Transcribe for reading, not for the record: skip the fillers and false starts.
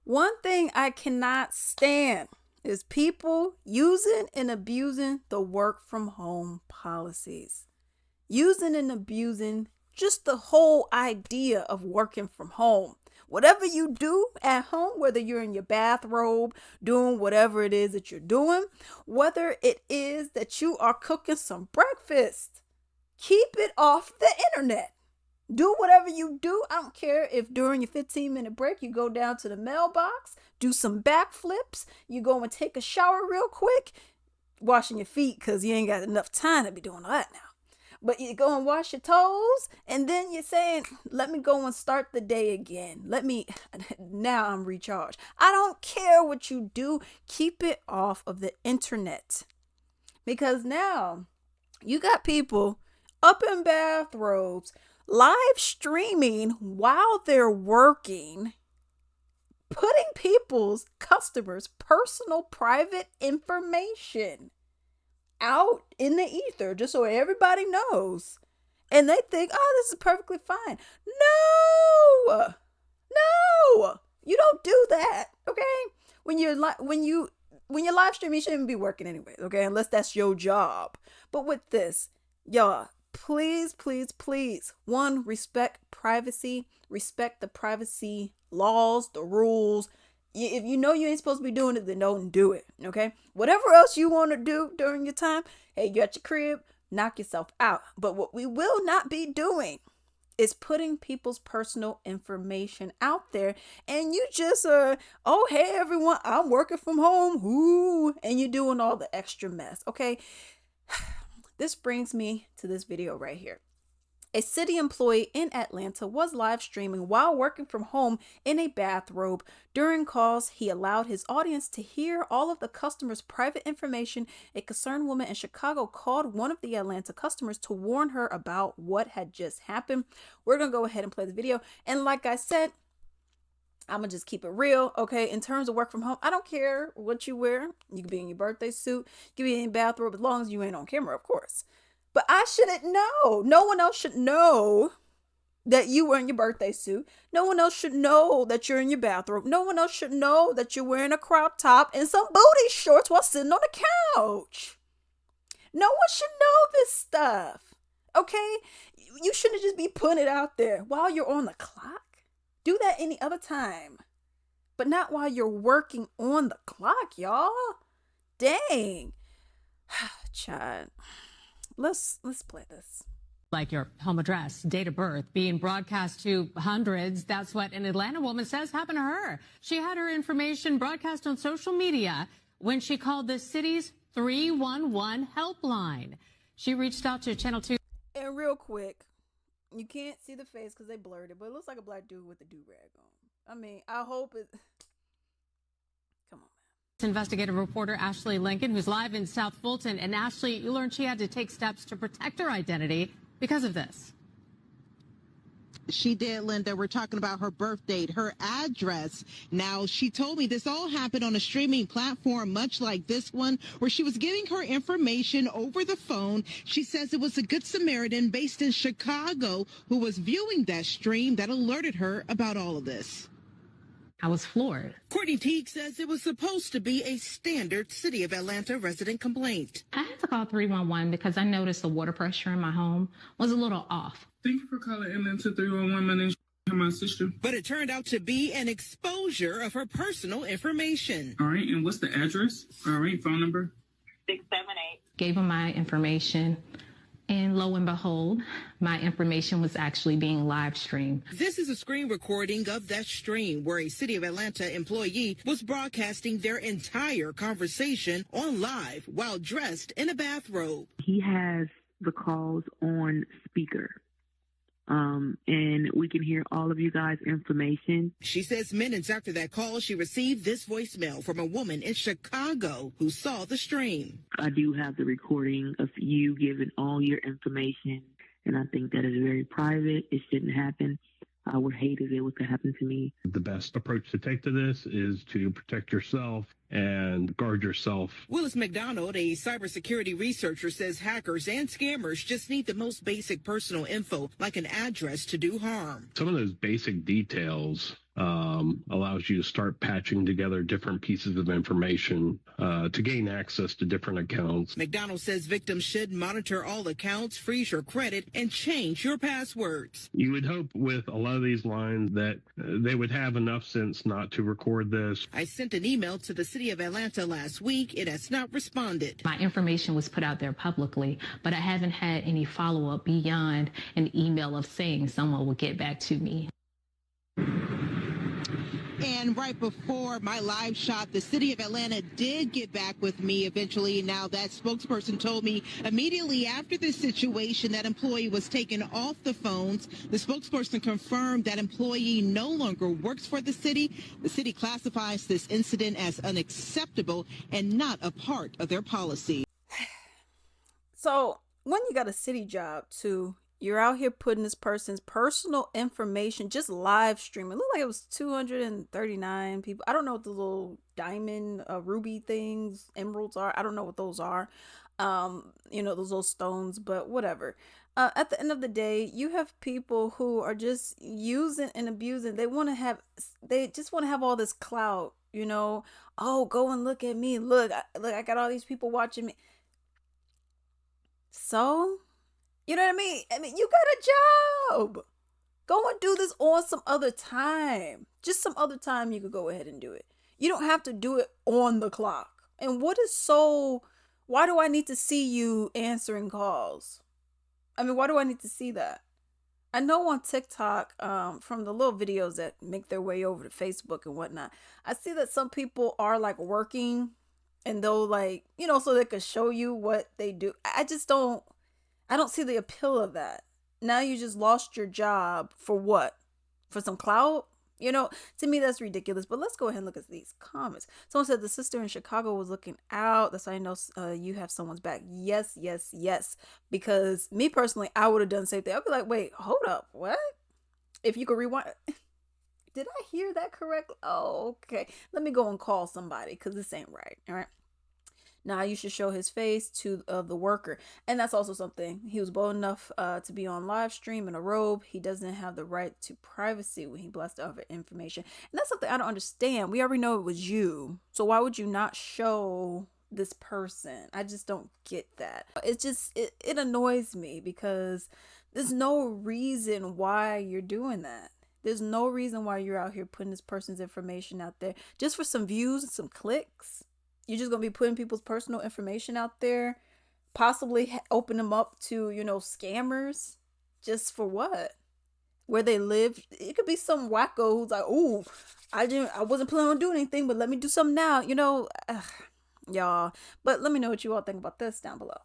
One thing I cannot stand is people using and abusing the work from home policies. Using and abusing just the whole idea of working from home. Whatever you do at home, whether you're in your bathrobe, doing whatever it is that you're doing, whether it is that you are cooking some breakfast, keep it off the internet. Do whatever you do. I don't care if during your 15-minute break you go down to the mailbox, do some backflips, you go and take a shower real quick, washing your feet because you ain't got enough time to be doing all that now. But you go and wash your toes, and then you're saying, let me go and start the day again. Now I'm recharged. I don't care what you do. Keep it off of the internet. Because now you got people up in bathrobes, live streaming while they're working, putting people's customers' personal private information out in the ether just so everybody knows. And they think, oh, this is perfectly fine. No, you don't do that. Okay. When you're live streaming, you shouldn't be working anyways. Okay. Unless that's your job. But with this, y'all, please, one, respect privacy, respect the privacy laws, the rules. If you know you ain't supposed to be doing it, then don't do it, okay? Whatever else you want to do during your time, hey, you're at your crib, knock yourself out. But what we will not be doing is putting people's personal information out there, and you just oh, hey everyone, I'm working from home, whoo, and you're doing all the extra mess, okay? This brings me to this video right here. A city employee in Atlanta was live streaming while working from home in a bathrobe. During calls, he allowed his audience to hear all of the customers' private information. A concerned woman in Chicago called one of the Atlanta customers to warn her about what had just happened. We're going to go ahead and play the video. And like I said, I'm going to just keep it real, okay? In terms of work from home, I don't care what you wear. You can be in your birthday suit, you can be in a bathrobe, as long as you ain't on camera, of course. But I shouldn't know. No one else should know that you were in your birthday suit. No one else should know that you're in your bathrobe. No one else should know that you're wearing a crop top and some booty shorts while sitting on the couch. No one should know this stuff, okay? You shouldn't just be putting it out there while you're on the clock. Do that any other time, but not while you're working on the clock, y'all. Dang. Child. Let's play this. Like your home address, date of birth, being broadcast to hundreds. That's what an Atlanta woman says happened to her. She had her information broadcast on social media when she called the city's 311 helpline. She reached out to Channel 2. And real quick, you can't see the face because they blurred it, but it looks like a black dude with a do-rag on. I mean, I hope it... Come on. Investigative reporter Ashley Lincoln, who's live in South Fulton. And Ashley, you learned she had to take steps to protect her identity because of this. She did, Linda. We're talking about her birth date, her address. Now, she told me this all happened on a streaming platform, much like this one, where she was giving her information over the phone. She says it was a Good Samaritan based in Chicago who was viewing that stream that alerted her about all of this. I was floored. Courtney Teague says it was supposed to be a standard City of Atlanta resident complaint. I had to call 311 because I noticed the water pressure in my home was a little off. Thank you for calling Atlanta 311. My name's my sister. But it turned out to be an exposure of her personal information. All right, and what's the address? All right, phone number? 678. Gave him my information. And lo and behold, my information was actually being live streamed. This is a screen recording of that stream where a City of Atlanta employee was broadcasting their entire conversation on live while dressed in a bathrobe. He has the calls on speaker. And we can hear all of you guys' information. She says minutes after that call, she received this voicemail from a woman in Chicago who saw the stream. I do have the recording of you giving all your information, and I think that is very private. It shouldn't happen. I would hate if it was to happen to me. The best approach to take to this is to protect yourself and guard yourself. Willis McDonald, a cybersecurity researcher, says hackers and scammers just need the most basic personal info, like an address, to do harm. Some of those basic details allows you to start patching together different pieces of information to gain access to different accounts. McDonald says victims should monitor all accounts, freeze your credit, and change your passwords. You would hope with a lot of these lines that they would have enough sense not to record this. I sent an email to the city of Atlanta last week. It has not responded. My information was put out there publicly, but I haven't had any follow-up beyond an email of saying someone will get back to me. And right before my live shot, the city of Atlanta did get back with me eventually. Now, that spokesperson told me immediately after this situation that employee was taken off the phones. The spokesperson confirmed that employee no longer works for the city. The city classifies this incident as unacceptable and not a part of their policy. So when you got a city job too, you're out here putting this person's personal information, just live streaming. It looked like it was 239 people. I don't know what the little diamond, ruby things, emeralds are. I don't know what those are. Those little stones, but whatever. At the end of the day, you have people who are just using and abusing. They just want to have all this clout, Oh, go and look at me. Look, I got all these people watching me. So, you know what I mean? You got a job. Go and do this on some other time. Just some other time you could go ahead and do it. You don't have to do it on the clock. And why do I need to see you answering calls? Why do I need to see that? I know on TikTok, from the little videos that make their way over to Facebook and whatnot, I see that some people are like working and they'll so they could show you what they do. I don't see the appeal of that. Now you just lost your job for what? For some clout? To me, that's ridiculous. But let's go ahead and look at these comments. Someone said the sister in Chicago was looking out. That's how I know you have someone's back. Yes, yes, yes. Because me personally, I would have done the same thing. I'd be like, wait, hold up. What? If you could rewind. Did I hear that correctly? Oh, okay. Let me go and call somebody because this ain't right. All right. Now you should show his face to the worker. And that's also something. He was bold enough to be on live stream in a robe. He doesn't have the right to privacy when he blessed other information. And that's something I don't understand. We already know it was you. So why would you not show this person? I just don't get that. It annoys me because there's no reason why you're doing that. There's no reason why you're out here putting this person's information out there just for some views and some clicks. You're just going to be putting people's personal information out there, possibly open them up to, scammers. Just for what? Where they live. It could be some wacko who's like, ooh, I wasn't planning on doing anything, but let me do something now, y'all. But let me know what you all think about this down below.